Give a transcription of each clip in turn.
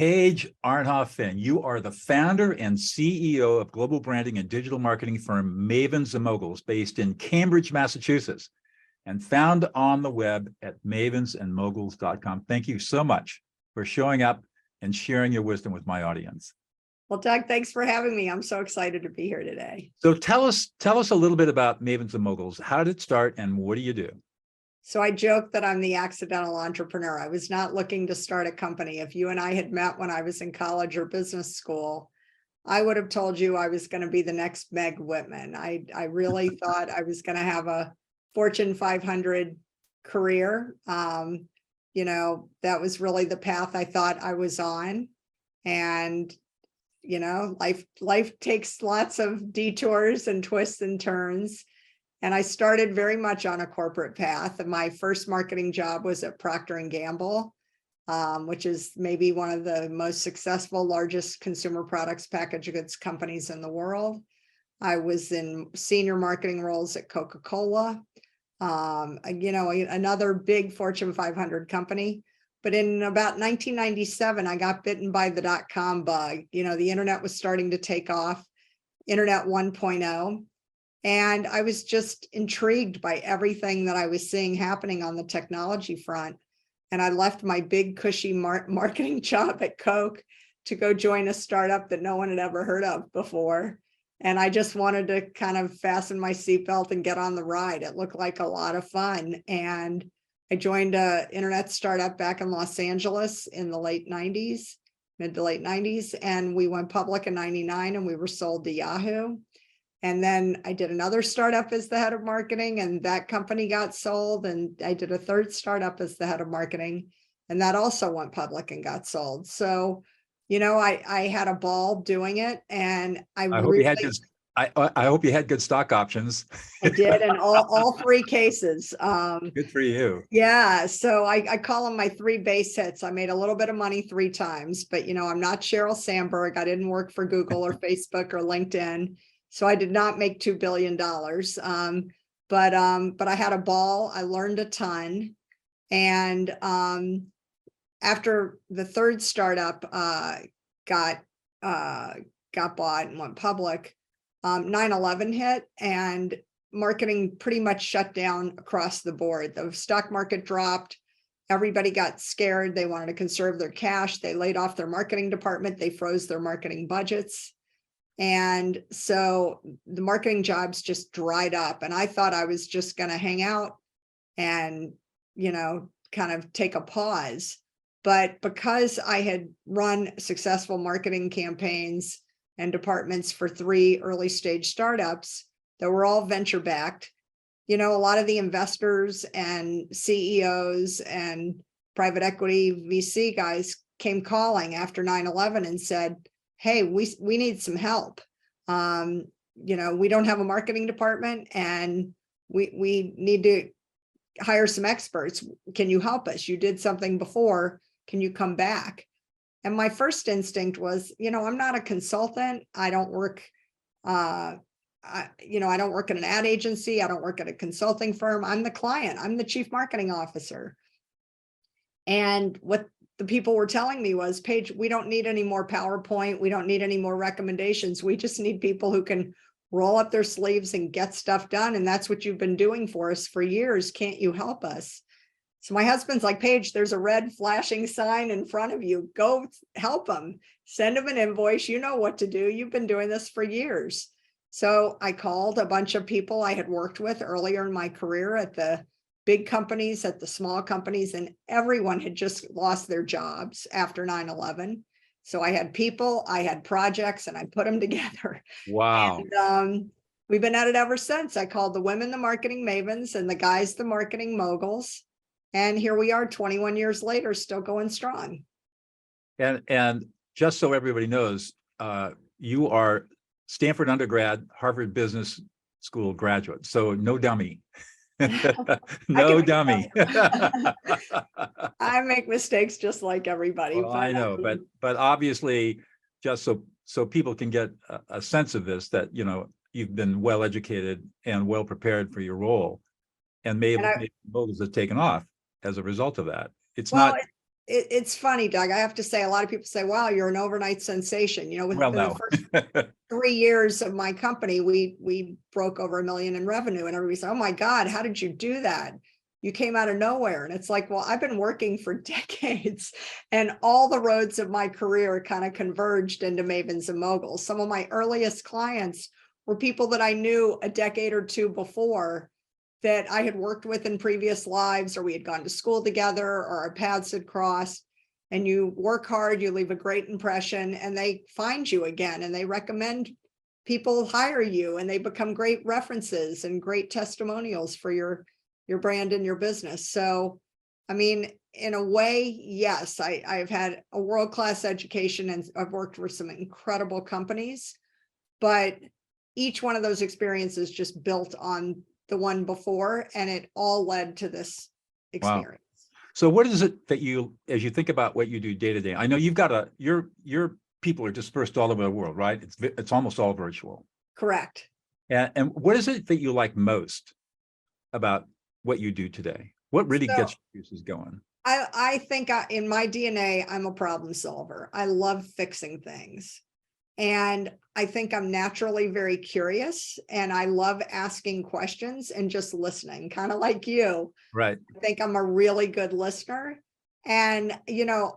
Paige Arnof-Fenn, you are the founder and CEO of global branding and digital marketing firm Mavens and Moguls, based in Cambridge, Massachusetts, and found on the web at mavensandmoguls.com. Thank you so much for showing up and sharing your wisdom with my audience. Well, Doug, thanks for having me. I'm so excited to be here today. So tell us a little bit about Mavens and Moguls. How did it start and what do you do? So I joke that I'm the accidental entrepreneur. I was not looking to start a company. If you and I had met when I was in college or business school, I would have told you I was going to be the next Meg Whitman. I really thought I was going to have a Fortune 500 career. That was really the path I thought I was on. And, life takes lots of detours and twists and turns. And I started very much on a corporate path. My first marketing job was at Procter & Gamble, which is maybe one of the most successful, largest consumer products packaged goods companies in the world. I was in senior marketing roles at Coca-Cola, another big Fortune 500 company. But in about 1997, I got bitten by the dot-com bug. The internet was starting to take off, Internet 1.0. And I was just intrigued by everything that I was seeing happening on the technology front. And I left my big cushy marketing job at Coke to go join a startup that no one had ever heard of before. And I just wanted to kind of fasten my seatbelt and get on the ride. It looked like a lot of fun. And I joined an internet startup back in Los Angeles in the mid to late 90s. And we went public in 99 and we were sold to Yahoo. And then I did another startup as the head of marketing, and that company got sold. And I did a third startup as the head of marketing, and that also went public and got sold. So, I had a ball doing it, and I hope you had good stock options. I did in all three cases. Good for you. Yeah. So I call them my three base hits. I made a little bit of money 3 times, but I'm not Sheryl Sandberg. I didn't work for Google or Facebook or LinkedIn. So I did not make $2 billion, but I had a ball. I learned a ton. And after the third startup got bought and went public, 9/11 hit and marketing pretty much shut down across the board. The stock market dropped. Everybody got scared. They wanted to conserve their cash. They laid off their marketing department. They froze their marketing budgets. And so the marketing jobs just dried up, and I thought I was just going to hang out and, kind of take a pause. But because I had run successful marketing campaigns and departments for 3 early stage startups that were all venture backed, a lot of the investors and CEOs and private equity VC guys came calling after 9/11 and said, hey, we need some help. We don't have a marketing department and we need to hire some experts. Can you help us? You did something before. Can you come back? And my first instinct was, I'm not a consultant. I don't work, I don't work at an ad agency. I don't work at a consulting firm. I'm the client. I'm the chief marketing officer. And what the people were telling me was, Paige, we don't need any more PowerPoint. We don't need any more recommendations. We just need people who can roll up their sleeves and get stuff done. And that's what you've been doing for us for years. Can't you help us? So my husband's like, Paige, there's a red flashing sign in front of you. Go help them. Send them an invoice. You know what to do. You've been doing this for years. So I called a bunch of people I had worked with earlier in my career at the big companies, at the small companies, and everyone had just lost their jobs after 9/11. So I had people, I had projects, and I put them together. Wow. And we've been at it ever since. I called the women the marketing mavens and the guys the marketing moguls. And here we are 21 years later, still going strong. And just so everybody knows, you are Stanford undergrad, Harvard Business School graduate. So no dummy. No dummy. I make mistakes just like everybody. Well, I know, but obviously, just so people can get a sense of this, that you've been well educated and well prepared for your role, and Mavens has taken off as a result of that. It's not It's funny, Doug. I have to say, a lot of people say, wow, you're an overnight sensation. You know, Well, within the no. first 3 years of my company, we broke over $1 million in revenue, and everybody said, oh my God, how did you do that? You came out of nowhere. And it's like, well, I've been working for decades, and all the roads of my career kind of converged into Mavens and Moguls. Some of my earliest clients were people that I knew a decade or two before, that I had worked with in previous lives, or we had gone to school together, or our paths had crossed. And you work hard, you leave a great impression, and they find you again, and they recommend people hire you, and they become great references and great testimonials for your brand and your business. So, I mean, in a way, yes, I've had a world-class education, and I've worked for some incredible companies, but each one of those experiences just built on the one before, and it all led to this experience. Wow. So what is it that you, as you think about what you do day to day, I know you've got your people are dispersed all over the world, right? It's almost all virtual. Correct. And what is it that you like most about what you do today? What really gets your juices going? I think in my DNA, I'm a problem solver. I love fixing things. And I think I'm naturally very curious, and I love asking questions and just listening, kind of like you. Right. I think I'm a really good listener. And, you know,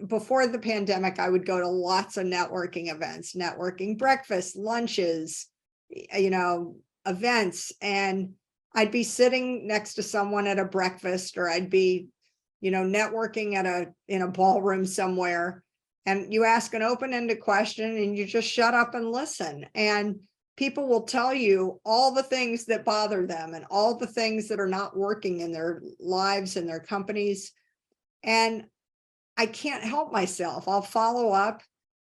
before the pandemic, I would go to lots of networking events, networking breakfasts, lunches, you know, events. And I'd be sitting next to someone at a breakfast, or I'd be, you know, networking in a ballroom somewhere. And you ask an open-ended question, and you just shut up and listen. And people will tell you all the things that bother them, and all the things that are not working in their lives and their companies. And I can't help myself. I'll follow up,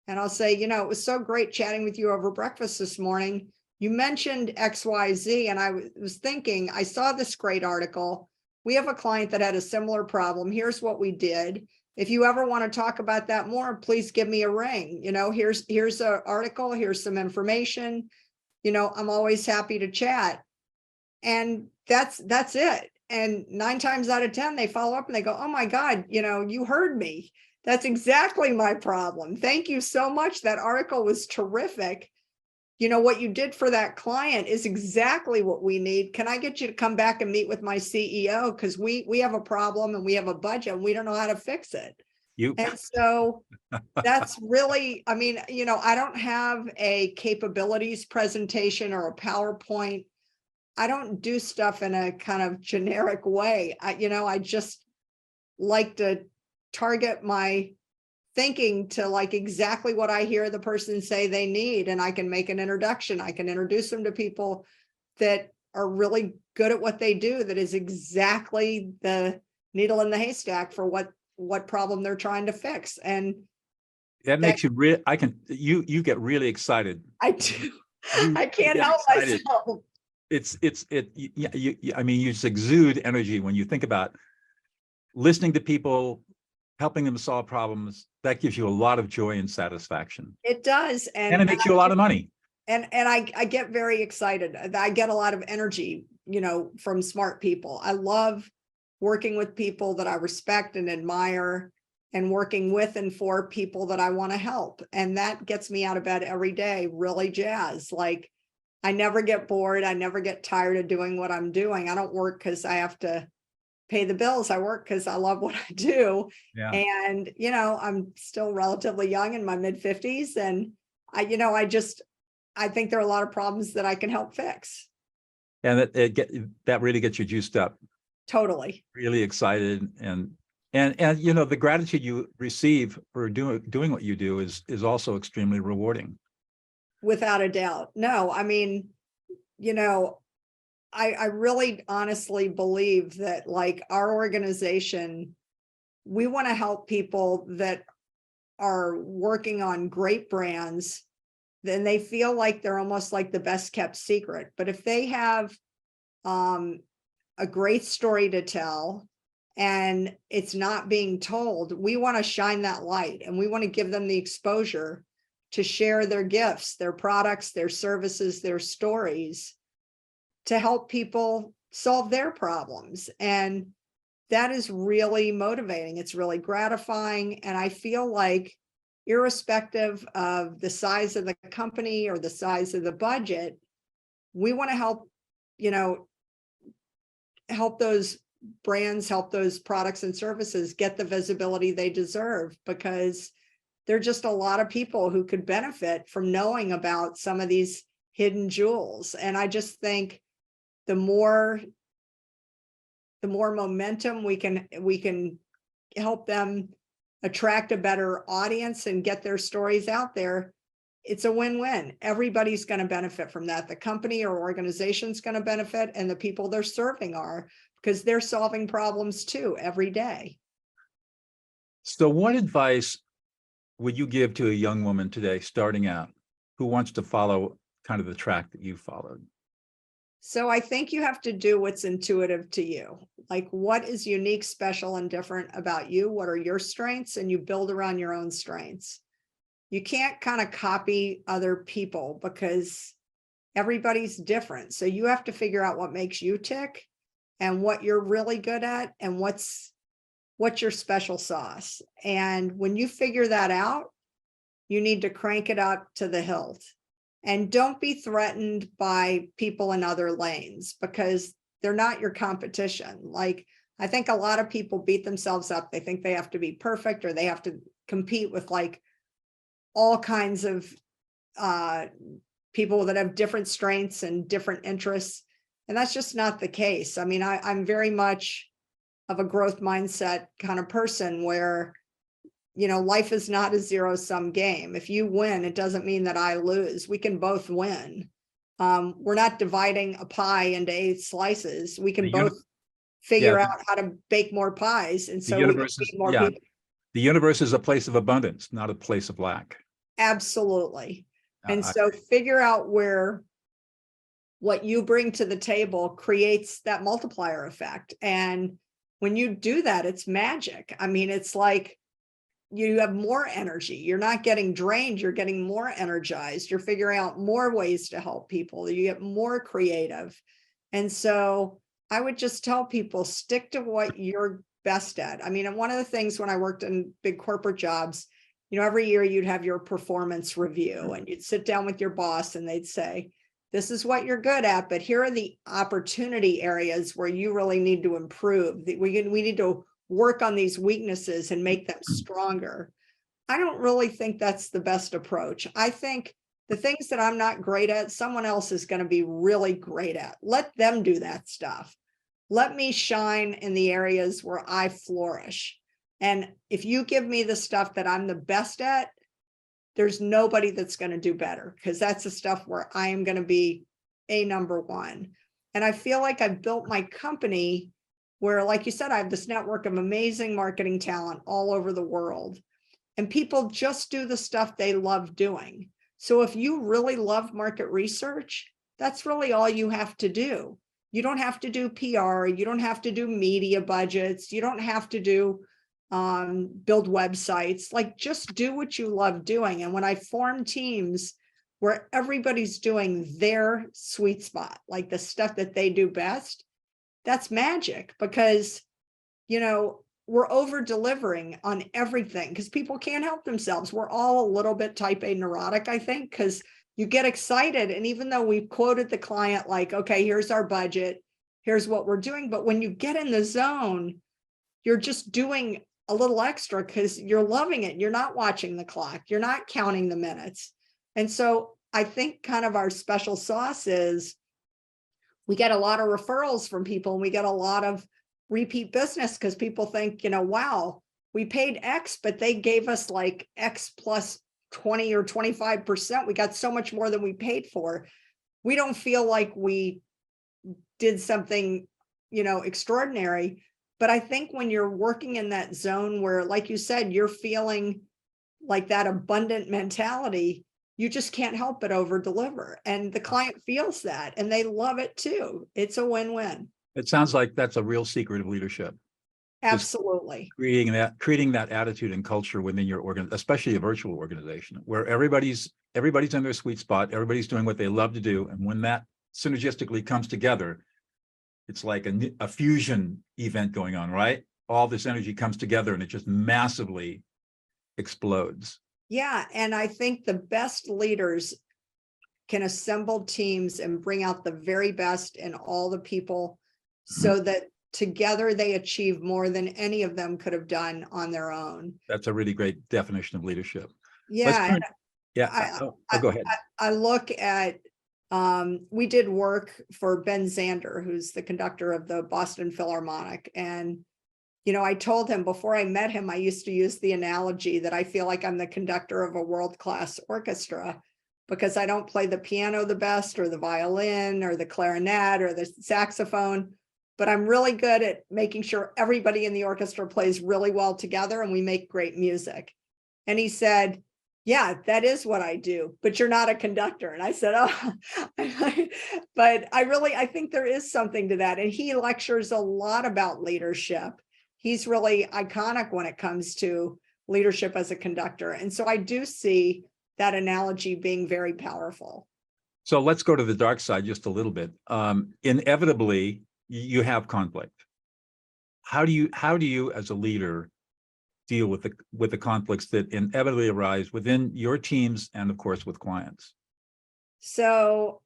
and I'll say, you know, it was so great chatting with you over breakfast this morning. You mentioned XYZ, and I was thinking, I saw this great article. We have a client that had a similar problem. Here's what we did. If you ever want to talk about that more, please give me a ring. You know, here's an article, here's some information. You know, I'm always happy to chat. And that's it. And 9 times out of 10, they follow up and they go, oh my God, you know, you heard me. That's exactly my problem. Thank you so much. That article was terrific. You know, what you did for that client is exactly what we need. Can I get you to come back and meet with my CEO? Because we have a problem, and we have a budget, and we don't know how to fix it. And so that's really, I mean, you know, I don't have a capabilities presentation or a PowerPoint. I don't do stuff in a kind of generic way. I just like to target my thinking to like exactly what I hear the person say they need, and I can make an introduction. I can introduce them to people that are really good at what they do, that is exactly the needle in the haystack for what problem they're trying to fix. And that makes you real. You get really excited. I do. I can't help myself. I mean, you just exude energy when you think about listening to people, helping them solve problems. That gives you a lot of joy and satisfaction. It does. And it makes you a lot of money. And I get very excited. I get a lot of energy, you know, from smart people. I love working with people that I respect and admire, and working with and for people that I want to help. And that gets me out of bed every day, really jazzed. Like, I never get bored. I never get tired of doing what I'm doing. I don't work because I have to pay the bills. I work because I love what I do. Yeah. And, you know, I'm still relatively young, in my mid-50s. And I think there are a lot of problems that I can help fix. And that really gets you juiced up. Totally. Really excited. And you know, the gratitude you receive for doing what you do is also extremely rewarding. Without a doubt. No, I mean, you know, I really honestly believe that, like, our organization, we want to help people that are working on great brands. Then they feel like they're almost like the best kept secret. But if they have a great story to tell, and it's not being told, we want to shine that light, and we want to give them the exposure to share their gifts, their products, their services, their stories, to help people solve their problems. And that is really motivating. It's really gratifying. And I feel like irrespective of the size of the company or the size of the budget, we want to help, help those brands, help those products and services get the visibility they deserve, because there are just a lot of people who could benefit from knowing about some of these hidden jewels. And I just think the more momentum we can help them attract a better audience and get their stories out there, it's a win-win. Everybody's going to benefit from that. The company or organization's going to benefit, and the people they're serving are, because they're solving problems too every day. So what advice would you give to a young woman today starting out who wants to follow kind of the track that you followed? So I think you have to do what's intuitive to you. Like, what is unique, special, and different about you? What are your strengths? And you build around your own strengths. You can't kind of copy other people because everybody's different. So you have to figure out what makes you tick and what you're really good at and what's your special sauce. And when you figure that out, you need to crank it up to the hilt. And don't be threatened by people in other lanes, because they're not your competition. Like, I think a lot of people beat themselves up. They think they have to be perfect, or they have to compete with like all kinds of people that have different strengths and different interests. And that's just not the case. I mean, I'm very much of a growth mindset kind of person where, life is not a zero-sum game. If you win, it doesn't mean that I lose. We can both win. We're not dividing a pie into 8 slices. We can both figure out how to bake more pies. And so we can feed more people. The universe is a place of abundance, not a place of lack. Absolutely. And so figure out where what you bring to the table creates that multiplier effect. And when you do that, it's magic. I mean, it's like you have more energy. You're not getting drained. You're getting more energized. You're figuring out more ways to help people. You get more creative. And so I would just tell people, stick to what you're best at. I mean, one of the things when I worked in big corporate jobs, every year you'd have your performance review and you'd sit down with your boss and they'd say, this is what you're good at, but here are the opportunity areas where you really need to improve. We need to work on these weaknesses and make them stronger. I don't really think that's the best approach. I think the things that I'm not great at, someone else is going to be really great at. Let them do that stuff. Let me shine in the areas where I flourish. And if you give me the stuff that I'm the best at, there's nobody that's going to do better, because that's the stuff where I am going to be a number one. And I feel like I've built my company where, like you said, I have this network of amazing marketing talent all over the world, and people just do the stuff they love doing. So if you really love market research, that's really all you have to do. You don't have to do PR. You don't have to do media budgets. You don't have to do build websites. Like, just do what you love doing. And when I form teams where everybody's doing their sweet spot, like the stuff that they do best, that's magic, because, we're over delivering on everything because people can't help themselves. We're all a little bit type A neurotic, I think, because you get excited. And even though we've quoted the client, like, okay, here's our budget, here's what we're doing. But when you get in the zone, you're just doing a little extra because you're loving it. You're not watching the clock. You're not counting the minutes. And so I think kind of our special sauce is we get a lot of referrals from people, and we get a lot of repeat business because people think, wow, we paid X, but they gave us like X plus 20 or 25%. We got so much more than we paid for. We don't feel like we did something, extraordinary. But I think when you're working in that zone where, like you said, you're feeling like that abundant mentality, you just can't help but over deliver. And the client feels that, and they love it too. It's a win-win. It sounds like that's a real secret of leadership. Absolutely. Creating that attitude and culture within your especially a virtual organization, where everybody's in their sweet spot, everybody's doing what they love to do. And when that synergistically comes together, it's like a fusion event going on, right? All this energy comes together and it just massively explodes. Yeah, and I think the best leaders can assemble teams and bring out the very best in all the people so that together they achieve more than any of them could have done on their own. That's a really great definition of leadership. Let's Yeah, turn, yeah, go ahead. I look at, we did work for Ben Zander, who's the conductor of the Boston Philharmonic. And, you know, I told him before I met him, I used to use the analogy that I feel like I'm the conductor of a world-class orchestra because I don't play the piano the best or the violin or the clarinet or the saxophone, but I'm really good at making sure everybody in the orchestra plays really well together and we make great music. And he said, yeah, that is what I do, but you're not a conductor. And I said, oh, but I think there is something to that. And he lectures a lot about leadership. He's really iconic when it comes to leadership as a conductor. And so I do see that analogy being very powerful. So let's go to the dark side just a little bit. Inevitably, you have conflict. How do you as a leader deal with the conflicts that inevitably arise within your teams and of course with clients? So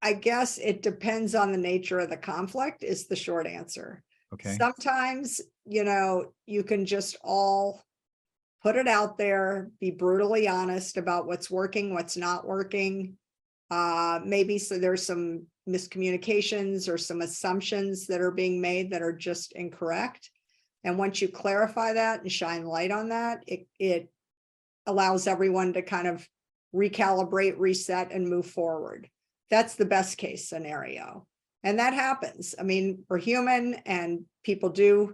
I guess it depends on the nature of the conflict is the short answer. Okay. Sometimes, you know, you can just all put it out there, be brutally honest about what's working, what's not working. Maybe so there's some miscommunications or some assumptions that are being made that are just incorrect. And once you clarify that and shine light on that, it allows everyone to kind of recalibrate, reset, and move forward. That's the best case scenario. And that happens. I mean, we're human and people do,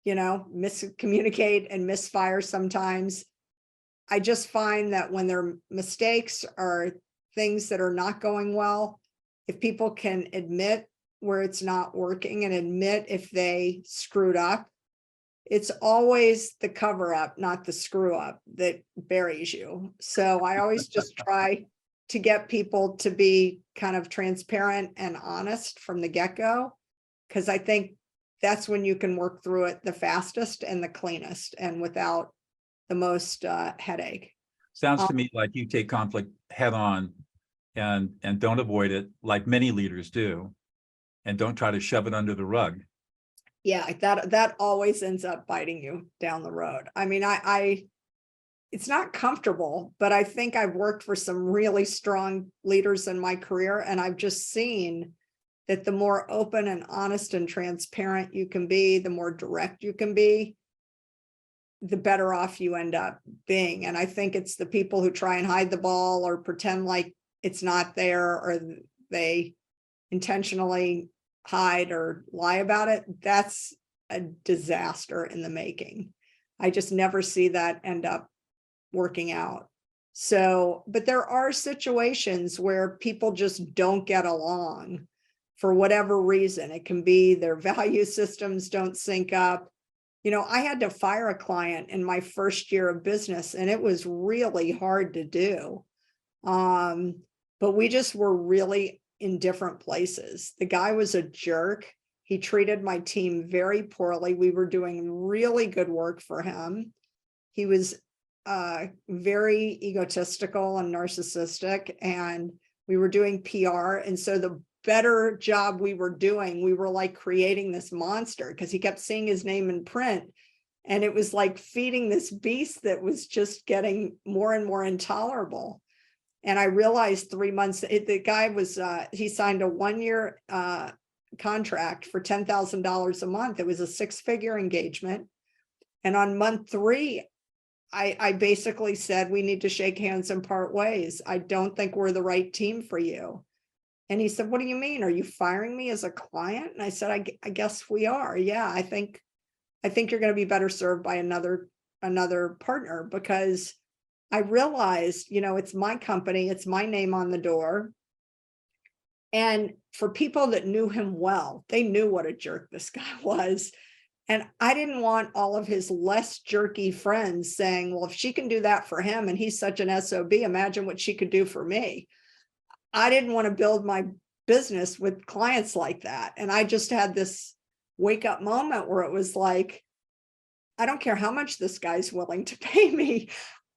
you know, miscommunicate and misfire sometimes. I just find that when there are mistakes or things that are not going well, if people can admit where it's not working and admit if they screwed up, it's always the cover up, not the screw up, that buries you. So I always just try to get people to be kind of transparent and honest from the get-go, because I think that's when you can work through it the fastest and the cleanest and without the most headache. Sounds to me like you take conflict head on and don't avoid it like many leaders do, and don't try to shove it under the rug. Yeah, that always ends up biting you down the road. I mean, it's not comfortable, but I think I've worked for some really strong leaders in my career, and I've just seen that the more open and honest and transparent you can be, the more direct you can be, the better off you end up being. And I think it's the people who try and hide the ball or pretend like it's not there, or they intentionally hide or lie about it. That's a disaster in the making. I just never see that end up working out. So, but there are situations where people just don't get along for whatever reason. It can be their value systems don't sync up. You know, I had to fire a client in my first year of business, and it was really hard to do. But we just were really in different places. The guy was a jerk. He treated my team very poorly. We were doing really good work for him. He was very egotistical and narcissistic, and we were doing PR. And so the better job we were doing, we were like creating this monster because he kept seeing his name in print. And it was like feeding this beast that was just getting more and more intolerable. And I realized 3 months, the guy was, he signed a 1-year contract for $10,000 a month. It was a 6-figure engagement. And on month 3, I basically said, we need to shake hands and part ways. I don't think we're the right team for you. And he said, what do you mean? Are you firing me as a client? And I said, I guess we are. Yeah, I think you're going to be better served by another partner, because I realized, you know, it's my company, it's my name on the door. And for people that knew him well, they knew what a jerk this guy was. And I didn't want all of his less jerky friends saying, well, if she can do that for him and he's such an SOB, imagine what she could do for me. I didn't want to build my business with clients like that. And I just had this wake up moment where it was like, I don't care how much this guy's willing to pay me.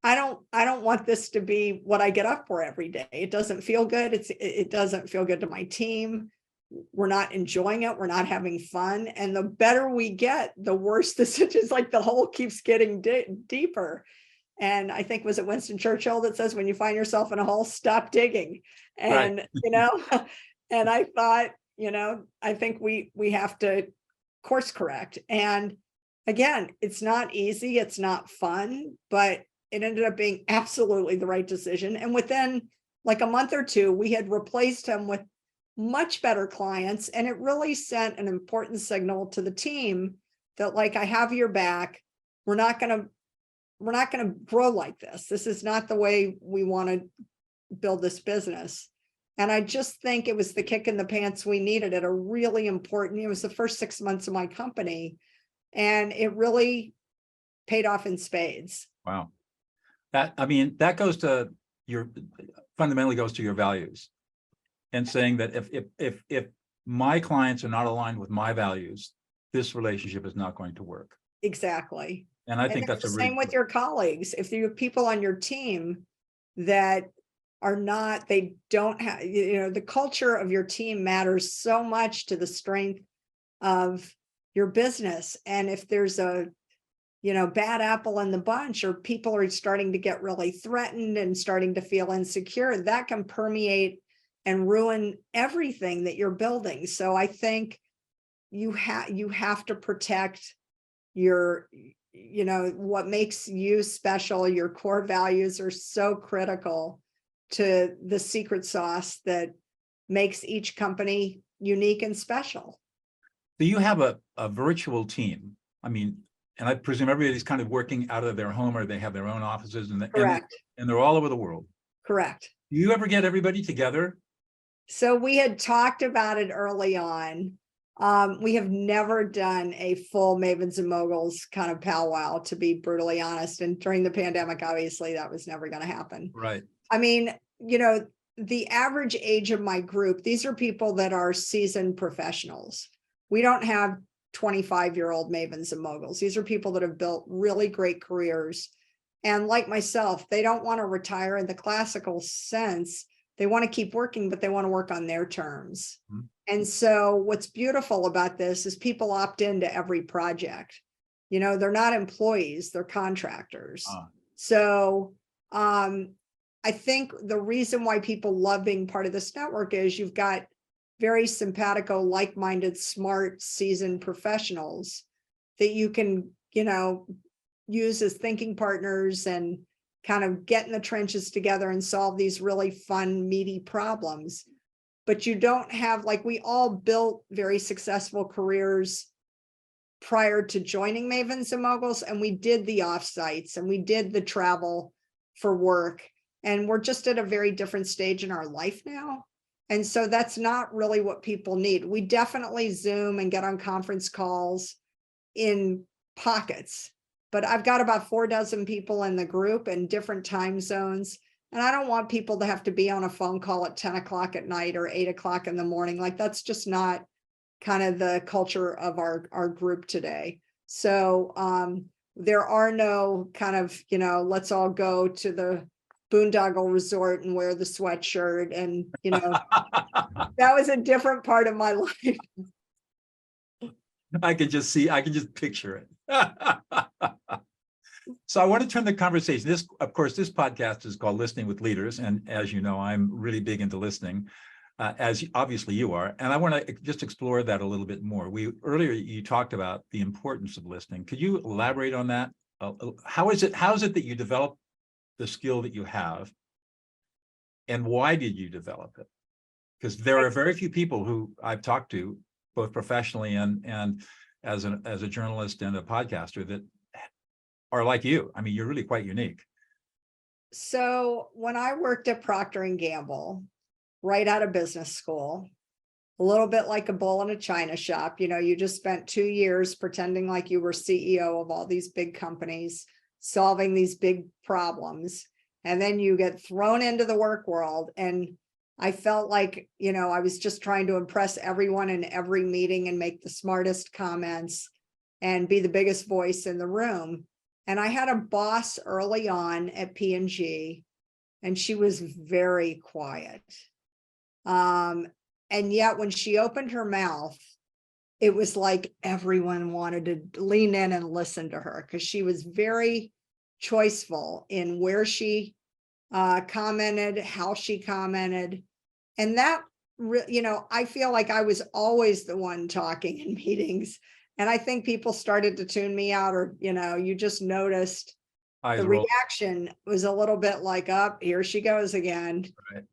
I don't want this to be what I get up for every day. It doesn't feel good. It doesn't feel good to my team. We're not enjoying it. We're not having fun. And the better we get, the worse this is. Like the hole keeps getting deeper. And I think, was it Winston Churchill that says, when you find yourself in a hole, stop digging. And, Right. and I thought, I think we have to course correct. And again, it's not easy. It's not fun, but it ended up being absolutely the right decision. And within like a month or two, we had replaced him with much better clients. And it really sent an important signal to the team that, like, I have your back. We're not going to grow like this. This is not the way we want to build this business. And I just think it was the kick in the pants we needed at a really important, it was the first 6 months of my company, and it really paid off in spades. Wow. That goes to fundamentally goes to your values, and saying that if my clients are not aligned with my values, this relationship is not going to work. Exactly. And I think that's the same with your colleagues. If you have people on your team that are not, they don't have, the culture of your team matters so much to the strength of your business. And if there's a, bad apple in the bunch, or people are starting to get really threatened and starting to feel insecure, that can permeate and ruin everything that you're building. So I think you have to protect your, what makes you special. Your core values are so critical to the secret sauce that makes each company unique and special. Do you have a virtual team? And I presume everybody's kind of working out of their home, or they have their own offices, and they're all over the world. Correct. Do you ever get everybody together? So we had talked about it early on. We have never done a full Mavens and Moguls kind of powwow, to be brutally honest. And during the pandemic, obviously, that was never going to happen. Right. The average age of my group, these are people that are seasoned professionals. We don't have 25-year-old Mavens and Moguls. These are people that have built really great careers. And like myself, they don't want to retire in the classical sense. They want to keep working, but they want to work on their terms. Mm-hmm. And so what's beautiful about this is people opt into every project. They're not employees, they're contractors. So I think the reason why people love being part of this network is you've got very simpatico, like-minded, smart, seasoned professionals that you can, use as thinking partners and kind of get in the trenches together and solve these really fun, meaty problems. But you don't have, like, we all built very successful careers prior to joining Mavens and Moguls, and we did the offsites and we did the travel for work. And we're just at a very different stage in our life now. And so that's not really what people need. We definitely Zoom and get on conference calls in pockets, but I've got about 4 people in the group in different time zones. And I don't want people to have to be on a phone call at 10 o'clock at night or 8 o'clock in the morning. Like, that's just not kind of the culture of our group today. So there are no kind of, let's all go to the boondoggle resort and wear the sweatshirt. And, that was a different part of my life. I can just picture it. So I want to turn the conversation. This podcast is called Listening with Leaders. And as you know, I'm really big into listening, as obviously you are. And I want to just explore that a little bit more. Earlier you talked about the importance of listening. Could you elaborate on that? How is it that you develop the skill that you have, and why did you develop it? Because there are very few people who I've talked to, both professionally and as a journalist and a podcaster, that are like you. You're really quite unique. So when I worked at Procter & Gamble, right out of business school, a little bit like a bull in a china shop, you just spent 2 years pretending like you were CEO of all these big companies, solving these big problems. And then you get thrown into the work world, and I felt like, I was just trying to impress everyone in every meeting and make the smartest comments and be the biggest voice in the room. And I had a boss early on at P&G, and she was very quiet. And yet when she opened her mouth, it was like everyone wanted to lean in and listen to her, because she was very choiceful in where she commented, how she commented. And that, I feel like I was always the one talking in meetings. And I think people started to tune me out, or, you just noticed the reaction was a little bit like, up, here she goes again,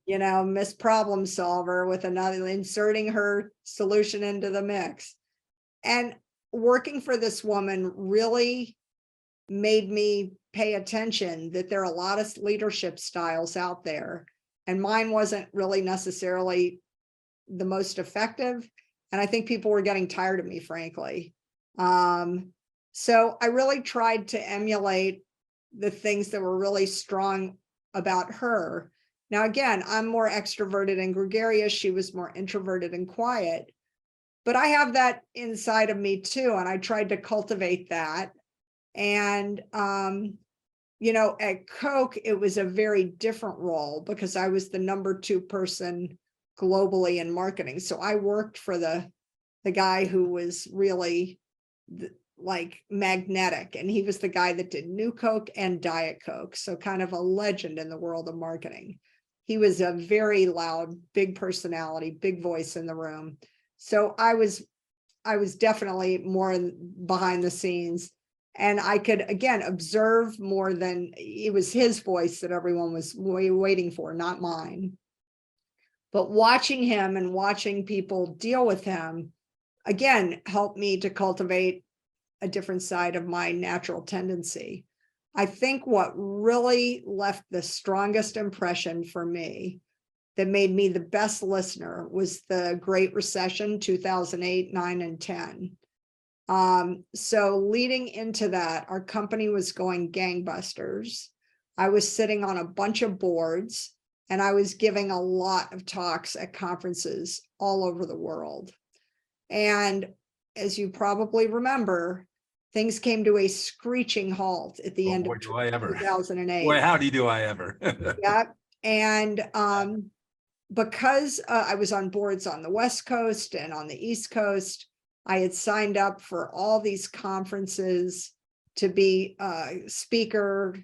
right. Miss Problem Solver with another, inserting her solution into the mix. And working for this woman really made me pay attention that there are a lot of leadership styles out there, and mine wasn't really necessarily the most effective. And I think people were getting tired of me, frankly. So I really tried to emulate the things that were really strong about her. Now, again, I'm more extroverted and gregarious. She was more introverted and quiet, but I have that inside of me too. And I tried to cultivate that. And, at Coke, it was a very different role, because I was the number 2 person globally in marketing. So I worked for the guy who was really like magnetic, and he was the guy that did New Coke and Diet Coke. So kind of a legend in the world of marketing. He was a very loud, big personality, big voice in the room. So I was definitely more behind the scenes, and I could, again, observe more than it was his voice that everyone was waiting for, not mine. But watching him and watching people deal with him, again, helped me to cultivate a different side of my natural tendency. I think what really left the strongest impression for me, that made me the best listener, was the Great Recession, 2008, 9, and 10. So leading into that, our company was going gangbusters. I was sitting on a bunch of boards, and I was giving a lot of talks at conferences all over the world. And as you probably remember, things came to a screeching halt at the end of 2008. Boy, howdy do I ever. Yeah. And because I was on boards on the West Coast and on the East Coast, I had signed up for all these conferences to be a speaker,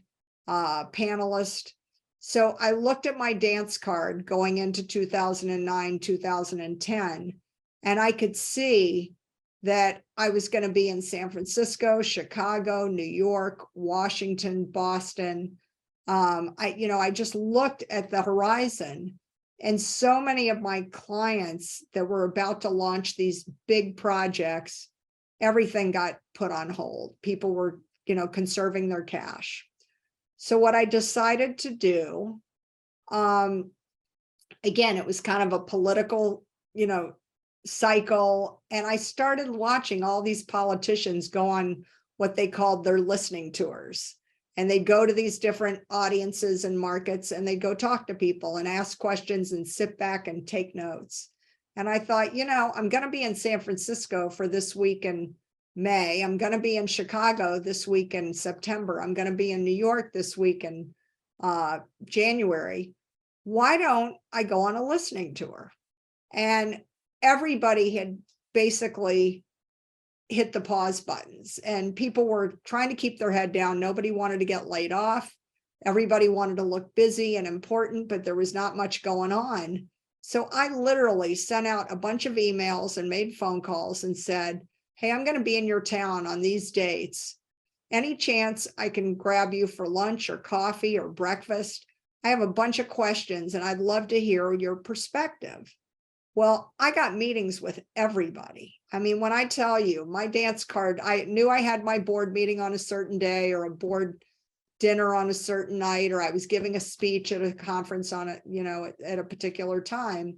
panelist. So I looked at my dance card going into 2009, 2010, and I could see that I was going to be in San Francisco, Chicago, New York, Washington, Boston. I just looked at the horizon, and so many of my clients that were about to launch these big projects, everything got put on hold. People were, conserving their cash. So what I decided to do, again, it was kind of a political, cycle. And I started watching all these politicians go on what they called their listening tours. And they'd go to these different audiences and markets, and they'd go talk to people and ask questions and sit back and take notes. And I thought, I'm going to be in San Francisco for this week in May. I'm going to be in Chicago this week in September. I'm going to be in New York this week in January. Why don't I go on a listening tour? And everybody had basically hit the pause buttons, and people were trying to keep their head down. Nobody wanted to get laid off. Everybody wanted to look busy and important, but there was not much going on. So I literally sent out a bunch of emails and made phone calls and said, hey, I'm going to be in your town on these dates. Any chance I can grab you for lunch or coffee or breakfast? I have a bunch of questions, and I'd love to hear your perspective. Well, I got meetings with everybody. I mean, when I tell you my dance card, I knew I had my board meeting on a certain day, or a board dinner on a certain night, or I was giving a speech at a conference on it, at a particular time.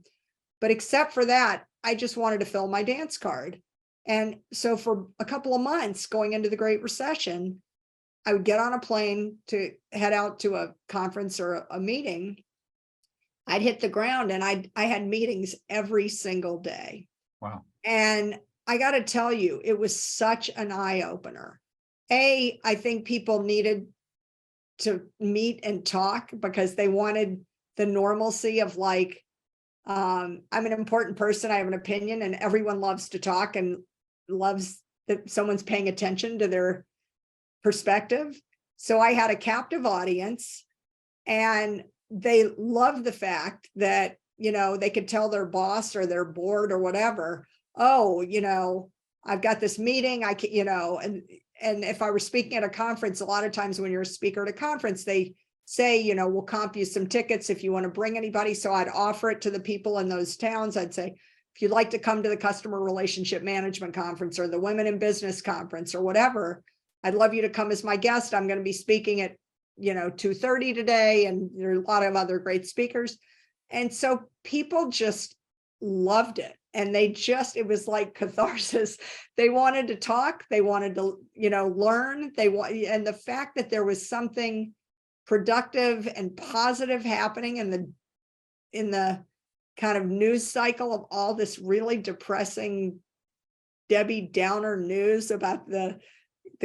But except for that, I just wanted to fill my dance card. And so for a couple of months going into the Great Recession, I would get on a plane to head out to a conference or a meeting. I'd hit the ground, and I had meetings every single day. Wow. And I got to tell you, it was such an eye opener. I think people needed to meet and talk because they wanted the normalcy of like, I'm an important person, I have an opinion, and everyone loves to talk and loves that someone's paying attention to their perspective. So I had a captive audience, and they loved the fact that, they could tell their boss or their board or whatever, oh, I've got this meeting, I can, and if I were speaking at a conference, a lot of times when you're a speaker at a conference, they say, we'll comp you some tickets if you want to bring anybody. So I'd offer it to the people in those towns. I'd say, if you'd like to come to the customer relationship management conference or the women in business conference or whatever, I'd love you to come as my guest. I'm going to be speaking at, 2:30 today. And there are a lot of other great speakers. And so people just loved it. And it was like catharsis. They wanted to talk. They wanted to, learn. And the fact that there was something productive and positive happening in the kind of news cycle of all this really depressing Debbie Downer news about the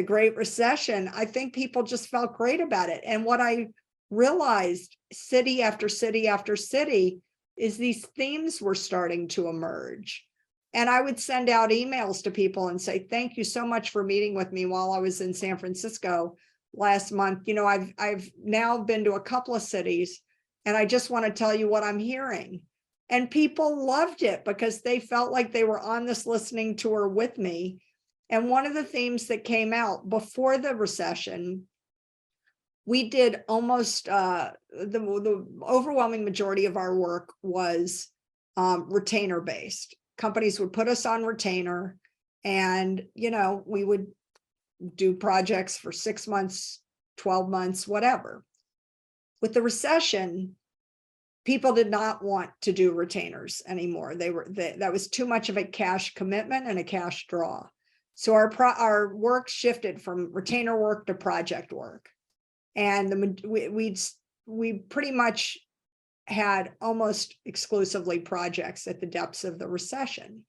Great Recession, I think people just felt great about it. And what I realized, city after city after city, is these themes were starting to emerge. And I would send out emails to people and say, thank you so much for meeting with me while I was in San Francisco last month. I've now been to a couple of cities, and I just want to tell you what I'm hearing. And people loved it because they felt like they were on this listening tour with me. And one of the themes that came out before the recession, we did almost the overwhelming majority of our work was retainer based. Companies would put us on retainer, and we would do projects for 6 months, 12 months, whatever. With the recession, people did not want to do retainers anymore. That was too much of a cash commitment and a cash draw. So our work shifted from retainer work to project work. And we pretty much had almost exclusively projects at the depths of the recession.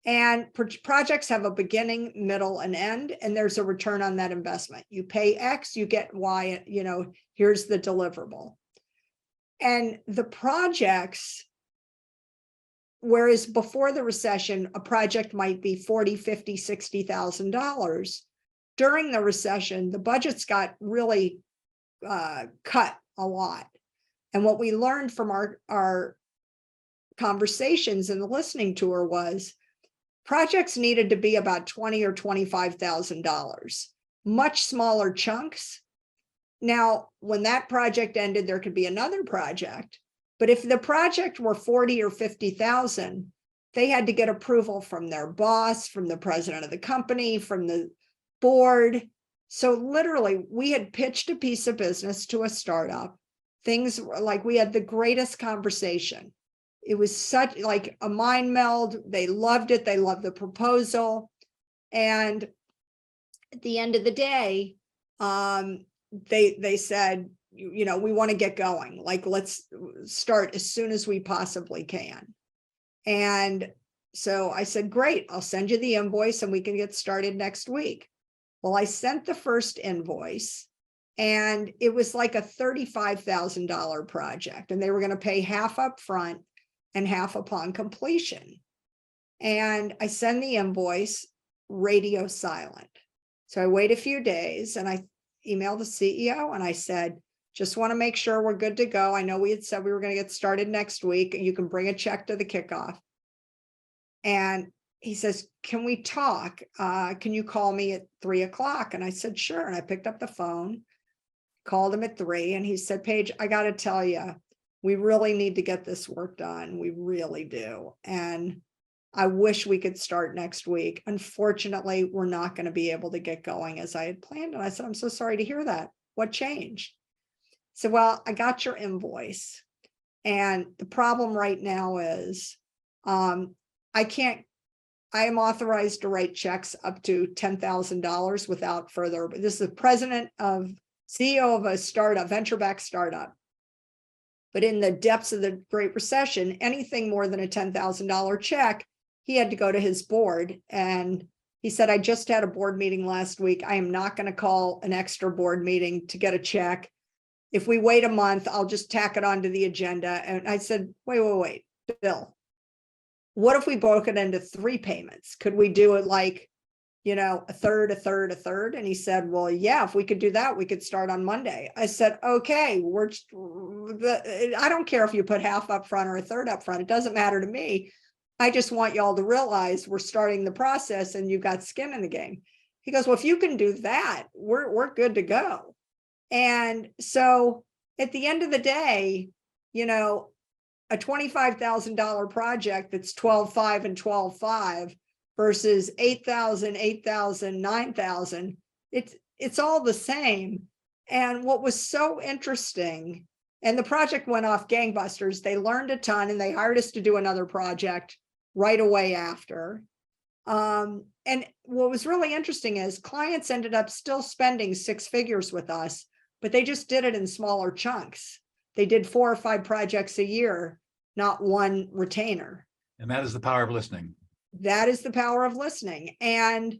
And projects have a beginning, middle, and end, and there's a return on that investment. You pay X, you get Y, here's the deliverable. And the projects, whereas before the recession, a project might be $40,000, $50,000, $60,000. During the recession, the budgets got really cut a lot. And what we learned from our conversations in the listening tour was projects needed to be about $20,000 or $25,000, much smaller chunks. Now, when that project ended, there could be another project. But if the project were 40 or 50,000, they had to get approval from their boss, from the president of the company, from the board. So literally, we had pitched a piece of business to a startup. Things like we had the greatest conversation. It was such like a mind meld. They loved it. They loved the proposal. And at the end of the day, they said, we want to get going. Like, let's start as soon as we possibly can. And so I said, great, I'll send you the invoice and we can get started next week. Well, I sent the first invoice, and it was like a $35,000 project, and they were going to pay half up front and half upon completion. And I send the invoice, radio silent. So I wait a few days, and I emailed the CEO and I said, just want to make sure we're good to go. I know we had said we were going to get started next week. You can bring a check to the kickoff. And he says, can we talk? Can you call me at 3:00? And I said, sure. And I picked up the phone, called him at 3, and he said, Paige, I got to tell you, we really need to get this work done. We really do. And I wish we could start next week. Unfortunately, we're not going to be able to get going as I had planned. And I said, I'm so sorry to hear that. What changed? So, well, I got your invoice. And the problem right now is I am authorized to write checks up to $10,000 without further. This is the CEO of a startup, venture-backed startup. But in the depths of the Great Recession, anything more than a $10,000 check, he had to go to his board. And he said, I just had a board meeting last week. I am not going to call an extra board meeting to get a check. If we wait a month, I'll just tack it onto the agenda. And I said, wait, Bill, what if we broke it into 3 payments? Could we do it like, a third, a third, a third? And he said, well, yeah, if we could do that, we could start on Monday. I said, okay, I don't care if you put half up front or a third up front. It doesn't matter to me. I just want y'all to realize we're starting the process and you've got skin in the game. He goes, well, if you can do that, we're good to go. And so at the end of the day, a $25,000 project that's 12.5 and 12.5 versus 8,000, 8,000, 9,000, it's all the same. And what was so interesting, and the project went off gangbusters, they learned a ton and they hired us to do another project right away after. And what was really interesting is clients ended up still spending 6 figures with us, but they just did it in smaller chunks. They did 4 or 5 projects a year, not one retainer. And that is the power of listening. That is the power of listening. And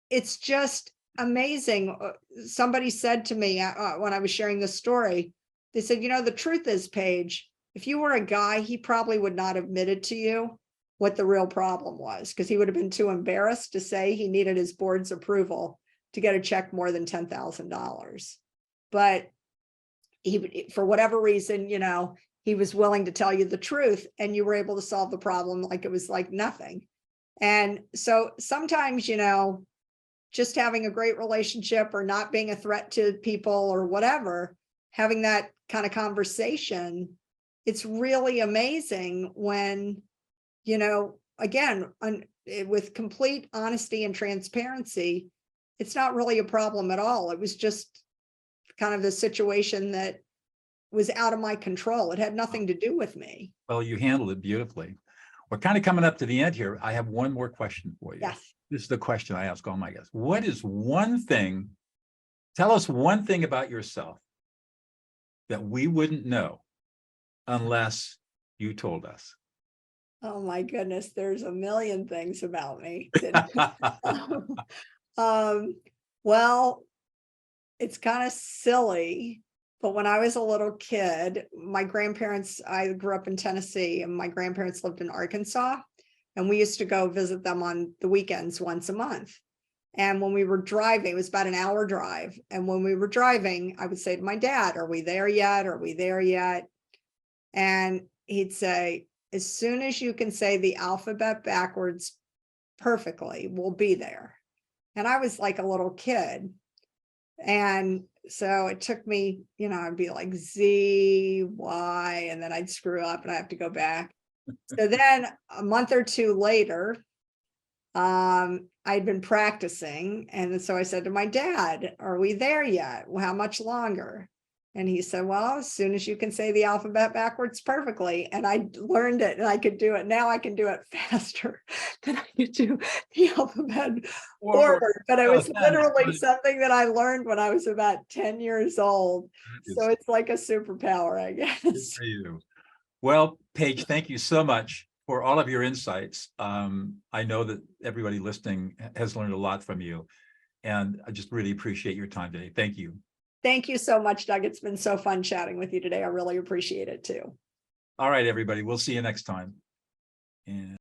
it's just amazing. Somebody said to me when I was sharing this story, they said, the truth is, Paige, if you were a guy, he probably would not have admitted to you what the real problem was, because he would have been too embarrassed to say he needed his board's approval to get a check more than $10,000. But he, for whatever reason, he was willing to tell you the truth, and you were able to solve the problem like it was like nothing. And so sometimes, just having a great relationship or not being a threat to people or whatever, having that kind of conversation, it's really amazing when, again, with complete honesty and transparency, it's not really a problem at all. It was just kind of a situation that was out of my control. It had nothing to do with me. Well, you handled it beautifully. We're kind of coming up to the end here. I have one more question for you. Yes. This is the question I ask all my guests. What is one thing, tell us one thing about yourself that we wouldn't know unless you told us? Oh my goodness, there's a million things about me. Well, it's kind of silly, but when I was a little kid, my grandparents, I grew up in Tennessee, and my grandparents lived in Arkansas, and we used to go visit them on the weekends once a month. And when we were driving, it was about an hour drive. And when we were driving, I would say to my dad, are we there yet? Are we there yet? And he'd say, as soon as you can say the alphabet backwards perfectly, we'll be there. And I was like a little kid. And so it took me, I'd be like Z, Y, and then I'd screw up and I have to go back. So then a month or 2 later, I'd been practicing. And so I said to my dad, are we there yet? Well, how much longer? And he said, well, as soon as you can say the alphabet backwards perfectly. And I learned it and I could do it. Now I can do it faster than I could do the alphabet forward. But it was literally something that I learned when I was about 10 years old. So it's like a superpower, I guess. Good for you. Well, Paige, thank you so much for all of your insights. I know that everybody listening has learned a lot from you, and I just really appreciate your time today. Thank you. Thank you so much, Doug. It's been so fun chatting with you today. I really appreciate it too. All right, everybody. We'll see you next time. And